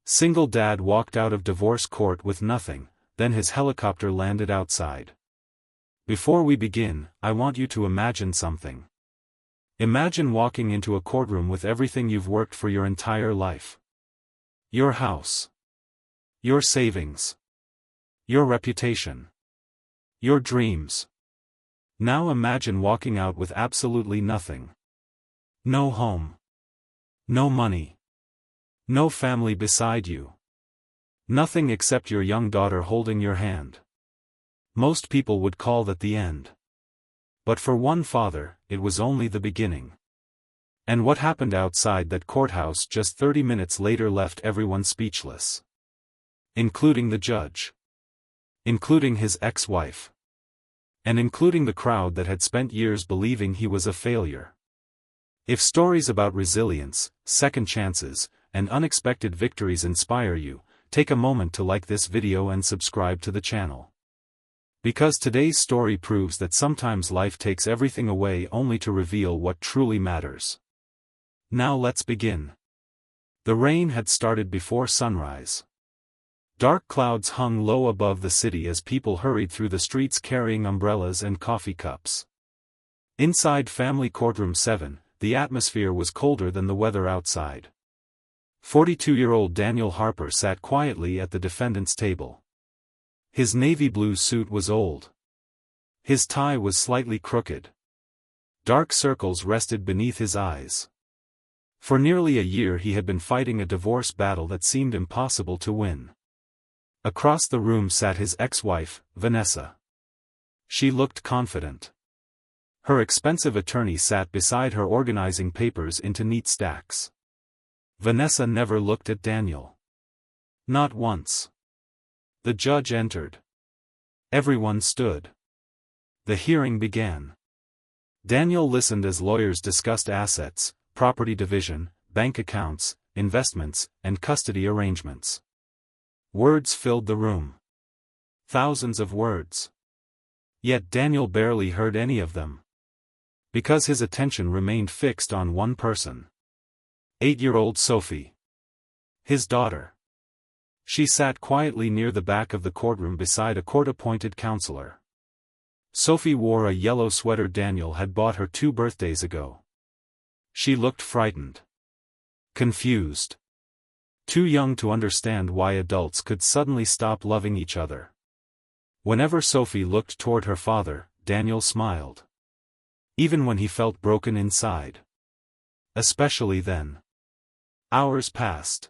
Single dad walked out of divorce court with nothing, then his helicopter landed outside. Before we begin, I want you to imagine something. Imagine walking into a courtroom with everything you've worked for your entire life. Your house. Your savings. Your reputation. Your dreams. Now imagine walking out with absolutely nothing. No home. No money. No family beside you. Nothing except your young daughter holding your hand. Most people would call that the end. But for one father, it was only the beginning. And what happened outside that courthouse just 30 minutes later left everyone speechless. Including the judge. Including his ex-wife. And including the crowd that had spent years believing he was a failure. If stories about resilience, second chances, and unexpected victories inspire you, take a moment to like this video and subscribe to the channel. Because today's story proves that sometimes life takes everything away only to reveal what truly matters. Now let's begin. The rain had started before sunrise. Dark clouds hung low above the city as people hurried through the streets carrying umbrellas and coffee cups. Inside Family Courtroom 7, the atmosphere was colder than the weather outside. 42-year-old Daniel Harper sat quietly at the defendant's table. His navy blue suit was old. His tie was slightly crooked. Dark circles rested beneath his eyes. For nearly a year he had been fighting a divorce battle that seemed impossible to win. Across the room sat his ex-wife, Vanessa. She looked confident. Her expensive attorney sat beside her organizing papers into neat stacks. Vanessa never looked at Daniel. Not once. The judge entered. Everyone stood. The hearing began. Daniel listened as lawyers discussed assets, property division, bank accounts, investments, and custody arrangements. Words filled the room. Thousands of words. Yet Daniel barely heard any of them. Because his attention remained fixed on one person. 8-year-old Sophie. His daughter. She sat quietly near the back of the courtroom beside a court-appointed counselor. Sophie wore a yellow sweater Daniel had bought her 2 birthdays ago. She looked frightened. Confused. Too young to understand why adults could suddenly stop loving each other. Whenever Sophie looked toward her father, Daniel smiled. Even when he felt broken inside. Especially then. Hours passed.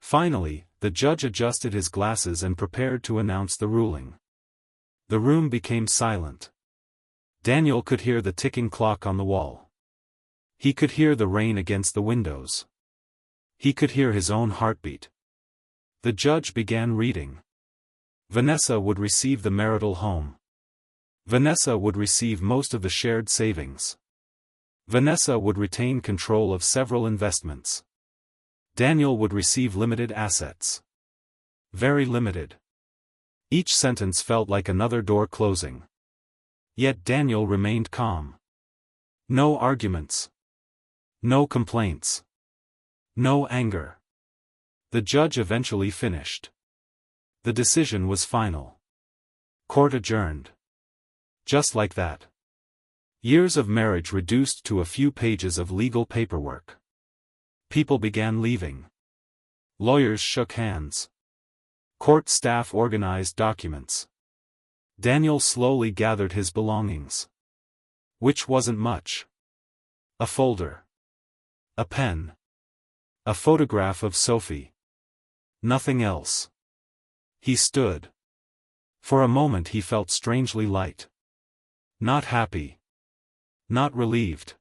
Finally, the judge adjusted his glasses and prepared to announce the ruling. The room became silent. Daniel could hear the ticking clock on the wall. He could hear the rain against the windows. He could hear his own heartbeat. The judge began reading. Vanessa would receive the marital home. Vanessa would receive most of the shared savings. Vanessa would retain control of several investments. Daniel would receive limited assets. Very limited. Each sentence felt like another door closing. Yet Daniel remained calm. No arguments. No complaints. No anger. The judge eventually finished. The decision was final. Court adjourned. Just like that. Years of marriage reduced to a few pages of legal paperwork. People began leaving. Lawyers shook hands. Court staff organized documents. Daniel slowly gathered his belongings. Which wasn't much. A folder. A pen. A photograph of Sophie. Nothing else. He stood. For a moment he felt strangely light. Not happy. Not relieved.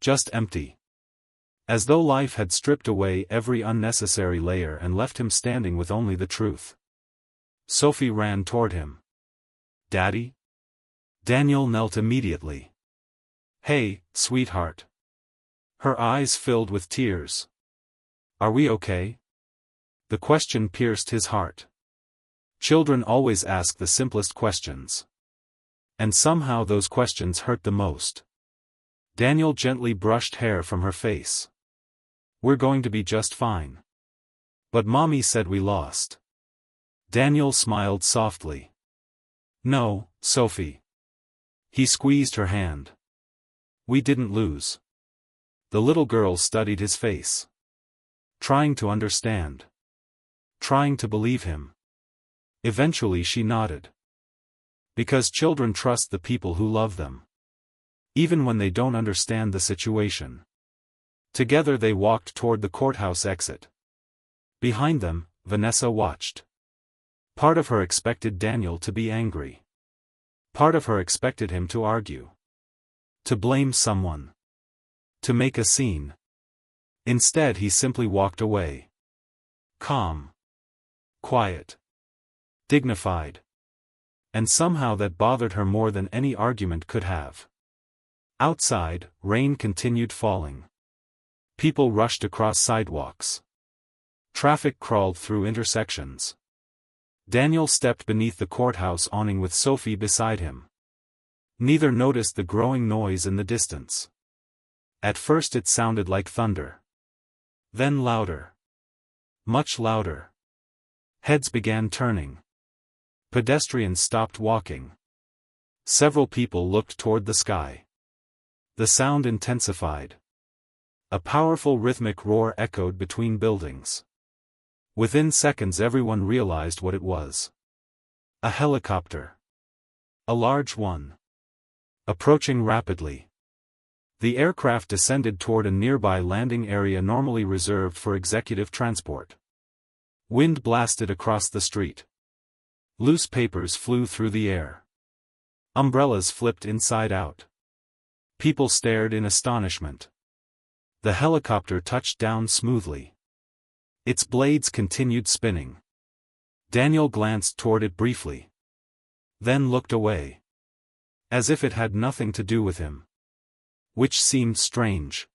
Just empty. As though life had stripped away every unnecessary layer and left him standing with only the truth. Sophie ran toward him. Daddy? Daniel knelt immediately. Hey, sweetheart. Her eyes filled with tears. Are we okay? The question pierced his heart. Children always ask the simplest questions. And somehow those questions hurt the most. Daniel gently brushed hair from her face. We're going to be just fine. But Mommy said we lost. Daniel smiled softly. No, Sophie. He squeezed her hand. We didn't lose. The little girl studied his face. Trying to understand. Trying to believe him. Eventually she nodded. Because children trust the people who love them. Even when they don't understand the situation. Together they walked toward the courthouse exit. Behind them, Vanessa watched. Part of her expected Daniel to be angry. Part of her expected him to argue. To blame someone. To make a scene. Instead he simply walked away. Calm. Quiet. Dignified. And somehow that bothered her more than any argument could have. Outside, rain continued falling. People rushed across sidewalks. Traffic crawled through intersections. Daniel stepped beneath the courthouse awning with Sophie beside him. Neither noticed the growing noise in the distance. At first it sounded like thunder. Then louder. Much louder. Heads began turning. Pedestrians stopped walking. Several people looked toward the sky. The sound intensified. A powerful rhythmic roar echoed between buildings. Within seconds everyone realized what it was. A helicopter. A large one. Approaching rapidly. The aircraft descended toward a nearby landing area normally reserved for executive transport. Wind blasted across the street. Loose papers flew through the air. Umbrellas flipped inside out. People stared in astonishment. The helicopter touched down smoothly. Its blades continued spinning. Daniel glanced toward it briefly. Then looked away. As if it had nothing to do with him. Which seemed strange.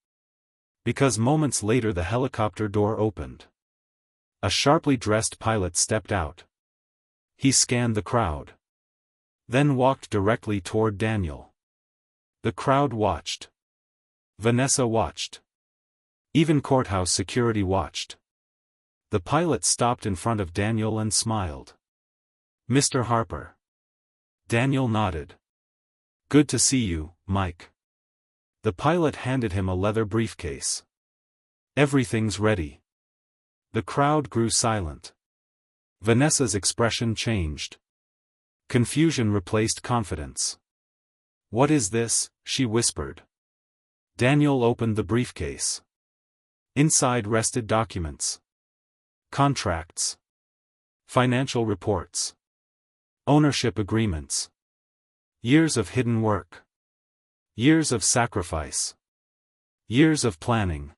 Because moments later the helicopter door opened. A sharply dressed pilot stepped out. He scanned the crowd. Then walked directly toward Daniel. The crowd watched. Vanessa watched. Even courthouse security watched. The pilot stopped in front of Daniel and smiled. Mr. Harper. Daniel nodded. Good to see you, Mike. The pilot handed him a leather briefcase. Everything's ready. The crowd grew silent. Vanessa's expression changed. Confusion replaced confidence. What is this? She whispered. Daniel opened the briefcase. Inside rested documents. Contracts. Financial reports. Ownership agreements. Years of hidden work. Years of sacrifice. Years of planning.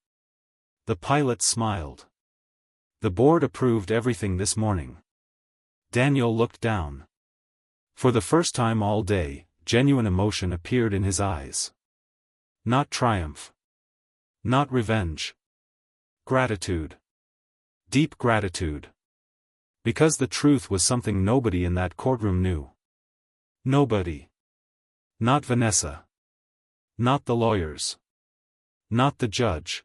The pilot smiled. The board approved everything this morning. Daniel looked down. For the first time all day, genuine emotion appeared in his eyes. Not triumph. Not revenge. Gratitude. Deep gratitude. Because the truth was something nobody in that courtroom knew. Nobody. Not Vanessa. Not the lawyers. Not the judge.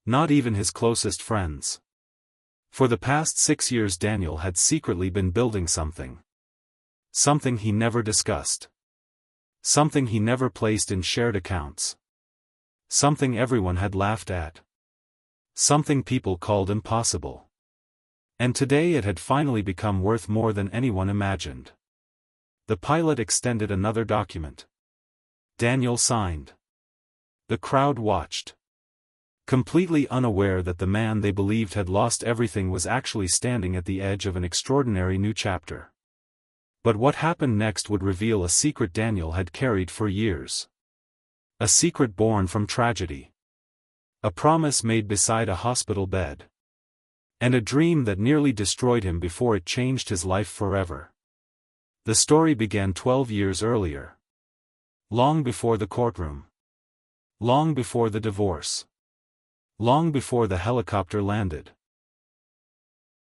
Not even his closest friends. For the past 6 years Daniel had secretly been building something. Something he never discussed. Something he never placed in shared accounts. Something everyone had laughed at. Something people called impossible. And today it had finally become worth more than anyone imagined. The pilot extended another document. Daniel signed. The crowd watched. Completely unaware that the man they believed had lost everything was actually standing at the edge of an extraordinary new chapter. But what happened next would reveal a secret Daniel had carried for years. A secret born from tragedy. A promise made beside a hospital bed. And a dream that nearly destroyed him before it changed his life forever. The story began 12 years earlier. Long before the courtroom. Long before the divorce. Long before the helicopter landed.